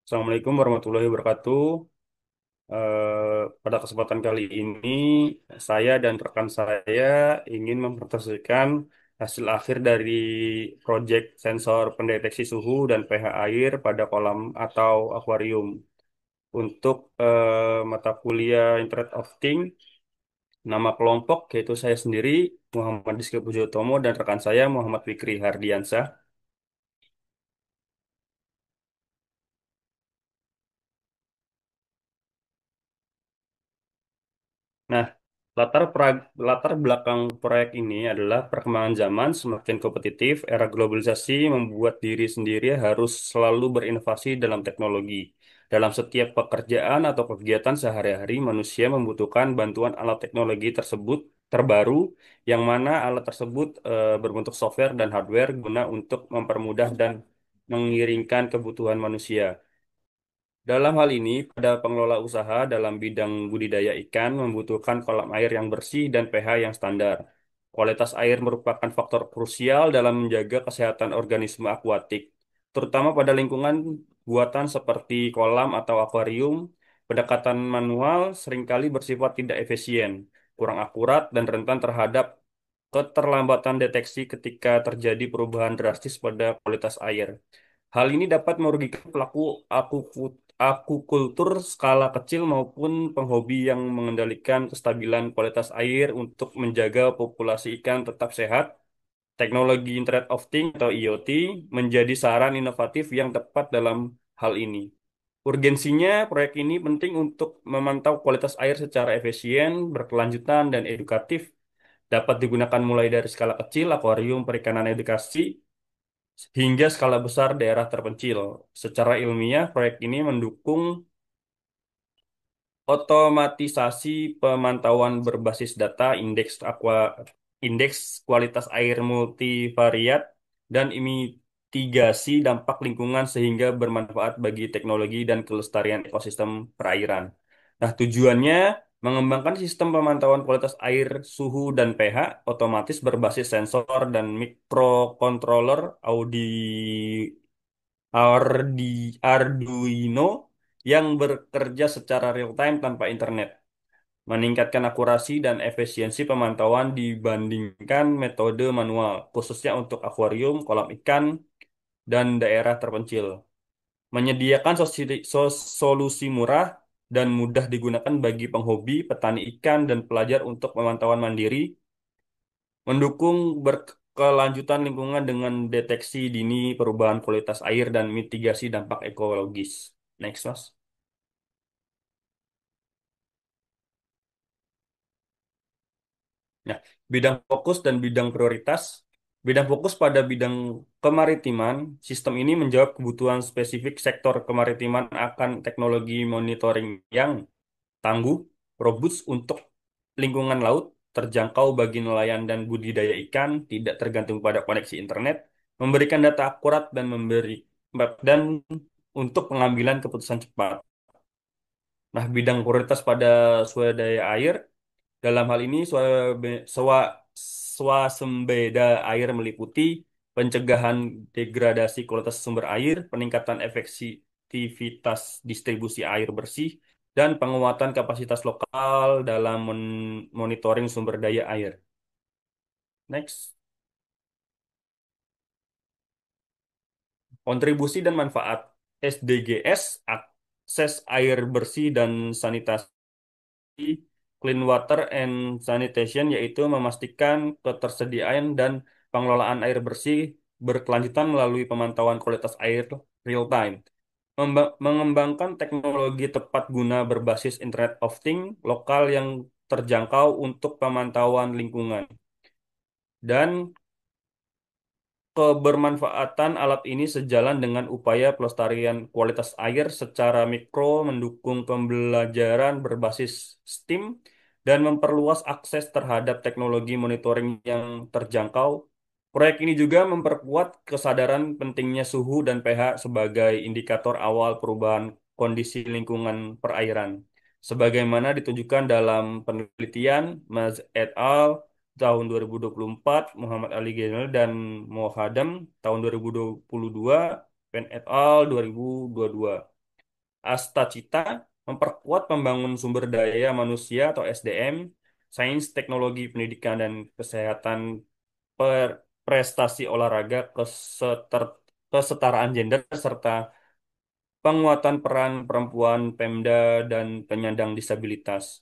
Assalamualaikum warahmatullahi wabarakatuh. Pada kesempatan kali ini, saya dan rekan saya ingin mempresentasikan hasil akhir dari proyek sensor pendeteksi suhu dan pH air pada kolam atau akuarium untuk mata kuliah Internet of Things. Nama kelompok yaitu saya sendiri, Muhammad Rizky Pujotomo, dan rekan saya Muhammad Fikri Hardiansyah. Nah, latar belakang proyek ini adalah perkembangan zaman semakin kompetitif, era globalisasi membuat diri sendiri harus selalu berinovasi dalam teknologi. Dalam setiap pekerjaan atau kegiatan sehari-hari, manusia membutuhkan bantuan alat teknologi tersebut terbaru, yang mana alat tersebut berbentuk software dan hardware guna untuk mempermudah dan mengiringkan kebutuhan manusia. Dalam hal ini, pada pengelola usaha dalam bidang budidaya ikan membutuhkan kolam air yang bersih dan pH yang standar. Kualitas air merupakan faktor krusial dalam menjaga kesehatan organisme akuatik, terutama pada lingkungan buatan seperti kolam atau akuarium. Pendekatan manual seringkali bersifat tidak efisien, kurang akurat, dan rentan terhadap keterlambatan deteksi ketika terjadi perubahan drastis pada kualitas air. Hal ini dapat merugikan pelaku akukultur skala kecil maupun penghobi yang mengendalikan kestabilan kualitas air untuk menjaga populasi ikan tetap sehat. Teknologi Internet of Things atau IoT menjadi saran inovatif yang tepat dalam hal ini. Urgensinya, proyek ini penting untuk memantau kualitas air secara efisien, berkelanjutan, dan edukatif. Dapat digunakan mulai dari skala kecil, akuarium perikanan edukasi, hingga skala besar daerah terpencil. Secara ilmiah, proyek ini mendukung otomatisasi pemantauan berbasis data, indeks kualitas air multivariat, dan mitigasi dampak lingkungan sehingga bermanfaat bagi teknologi dan kelestarian ekosistem perairan. Nah, tujuannya mengembangkan sistem pemantauan kualitas air, suhu, dan pH otomatis berbasis sensor dan mikrokontroler Arduino yang bekerja secara real-time tanpa internet, meningkatkan akurasi dan efisiensi pemantauan dibandingkan metode manual, khususnya untuk akuarium, kolam ikan, dan daerah terpencil. Menyediakan solusi murah dan mudah digunakan bagi penghobi, petani ikan, dan pelajar untuk pemantauan mandiri, mendukung berkelanjutan lingkungan dengan deteksi dini perubahan kualitas air dan mitigasi dampak ekologis. Next, Mas. Nah, bidang fokus dan bidang prioritas. Bidang fokus pada bidang kemaritiman, sistem ini menjawab kebutuhan spesifik sektor kemaritiman akan teknologi monitoring yang tangguh, robust untuk lingkungan laut, terjangkau bagi nelayan dan budidaya ikan, tidak tergantung pada koneksi internet, memberikan data akurat dan untuk pengambilan keputusan cepat. Nah, bidang prioritas pada swadaya air, dalam hal ini swasembada air meliputi pencegahan degradasi kualitas sumber air, peningkatan efektivitas distribusi air bersih, dan penguatan kapasitas lokal dalam monitoring sumber daya air. Next, kontribusi dan manfaat SDGs, akses air bersih dan sanitasi, clean water and sanitation, yaitu memastikan ketersediaan dan pengelolaan air bersih berkelanjutan melalui pemantauan kualitas air real time. Mengembangkan teknologi tepat guna berbasis Internet of Things lokal yang terjangkau untuk pemantauan lingkungan. Dan kebermanfaatan alat ini sejalan dengan upaya pelestarian kualitas air secara mikro, mendukung pembelajaran berbasis STEAM, dan memperluas akses terhadap teknologi monitoring yang terjangkau. Proyek ini juga memperkuat kesadaran pentingnya suhu dan pH sebagai indikator awal perubahan kondisi lingkungan perairan. Sebagaimana ditunjukkan dalam penelitian Maz et al. Tahun 2024, Muhammad Ali General dan Mohadam tahun 2022, Pen et al. 2022. Astacita memperkuat pembangun sumber daya manusia atau SDM, sains, teknologi, pendidikan, dan kesehatan, prestasi olahraga, kesetaraan gender, serta penguatan peran perempuan, Pemda, dan penyandang disabilitas.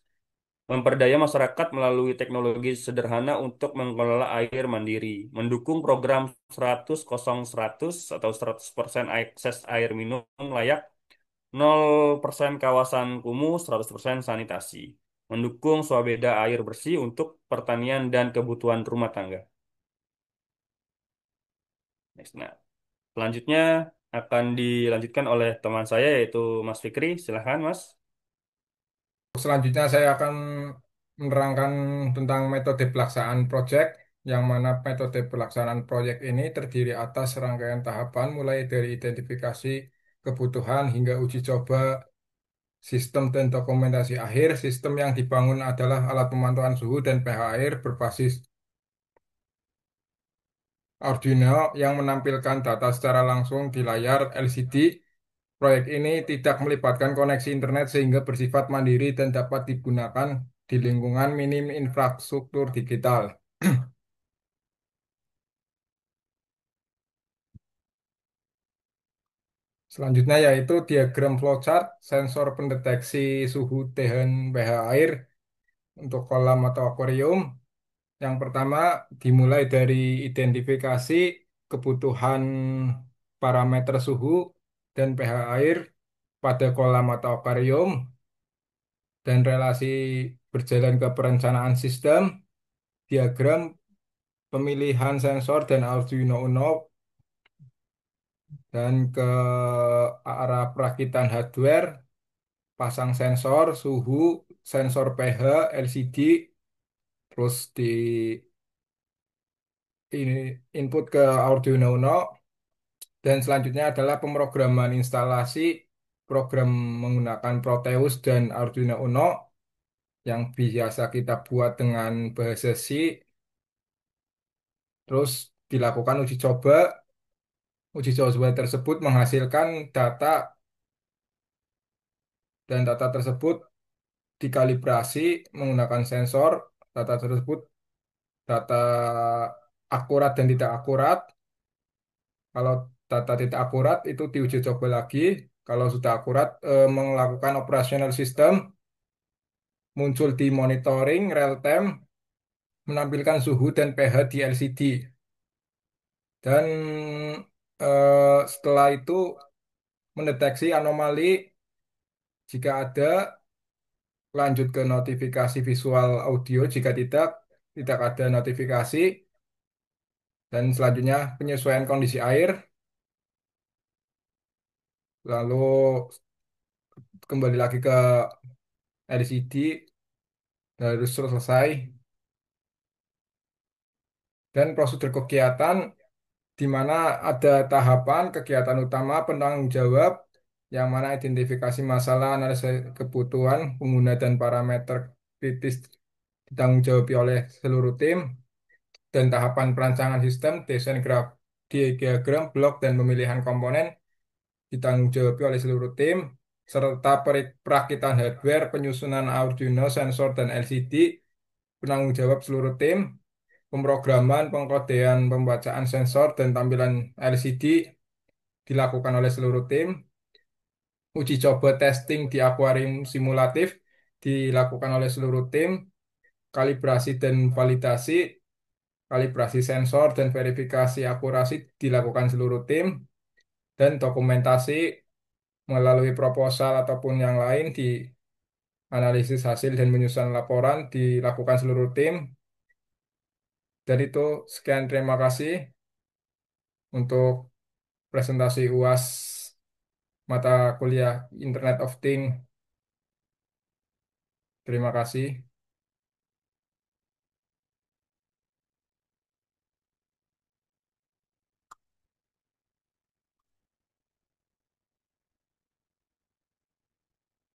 Memperdaya masyarakat melalui teknologi sederhana untuk mengelola air mandiri, mendukung program 100-100 atau 100% akses air minum layak, 0% kawasan kumuh, 100% sanitasi, mendukung swabeda air bersih untuk pertanian dan kebutuhan rumah tangga. Next. Nah, selanjutnya akan dilanjutkan oleh teman saya yaitu Mas Fikri. Silahkan, Mas. Selanjutnya saya akan menerangkan tentang metode pelaksanaan proyek, yang mana metode pelaksanaan proyek ini terdiri atas rangkaian tahapan mulai dari identifikasi kebutuhan hingga uji coba sistem dan dokumentasi akhir. Sistem yang dibangun adalah alat pemantauan suhu dan pH air berbasis Arduino yang menampilkan data secara langsung di layar LCD. Proyek ini tidak melibatkan koneksi internet sehingga bersifat mandiri dan dapat digunakan di lingkungan minim infrastruktur digital. Selanjutnya yaitu diagram flowchart sensor pendeteksi suhu dan pH air untuk kolam atau akuarium. Yang pertama dimulai dari identifikasi kebutuhan parameter suhu dan pH air pada kolam atau akuarium dan relasi berjalan ke perencanaan sistem, diagram pemilihan sensor dan Arduino Uno, dan ke arah perakitan hardware, pasang sensor suhu, sensor pH, LCD, terus di ini input ke Arduino Uno, dan selanjutnya adalah pemrograman instalasi program menggunakan Proteus dan Arduino Uno yang biasa kita buat dengan bahasa C, terus dilakukan uji coba. Uji coba tersebut menghasilkan data dan data tersebut dikalibrasi menggunakan sensor. Data tersebut data akurat dan tidak akurat. Kalau data tidak akurat itu diuji coba lagi. Kalau sudah akurat, melakukan operasional sistem, muncul di monitoring real time, menampilkan suhu dan pH di LCD. Dan setelah itu mendeteksi anomali. Jika ada, lanjut ke notifikasi visual audio. Jika tidak ada notifikasi. Dan selanjutnya penyesuaian kondisi air. Lalu kembali lagi ke LCD, harus selesai. Dan prosedur kegiatan di mana ada tahapan kegiatan utama penanggung jawab, yang mana identifikasi masalah, analisa kebutuhan pengguna dan parameter kritis ditanggung jawab oleh seluruh tim, dan tahapan perancangan sistem, desain diagram blok dan pemilihan komponen ditanggung jawab oleh seluruh tim, serta perakitan hardware, penyusunan Arduino, sensor, dan LCD penanggung jawab seluruh tim, pemrograman, pengkodean, pembacaan sensor, dan tampilan LCD dilakukan oleh seluruh tim, uji coba testing di akuarium simulatif dilakukan oleh seluruh tim, kalibrasi dan validasi, kalibrasi sensor dan verifikasi akurasi dilakukan seluruh tim, dan dokumentasi melalui proposal ataupun yang lain di analisis hasil dan penyusunan laporan dilakukan seluruh tim. Dan itu sekian, terima kasih untuk presentasi UAS mata kuliah Internet of Things. Terima kasih.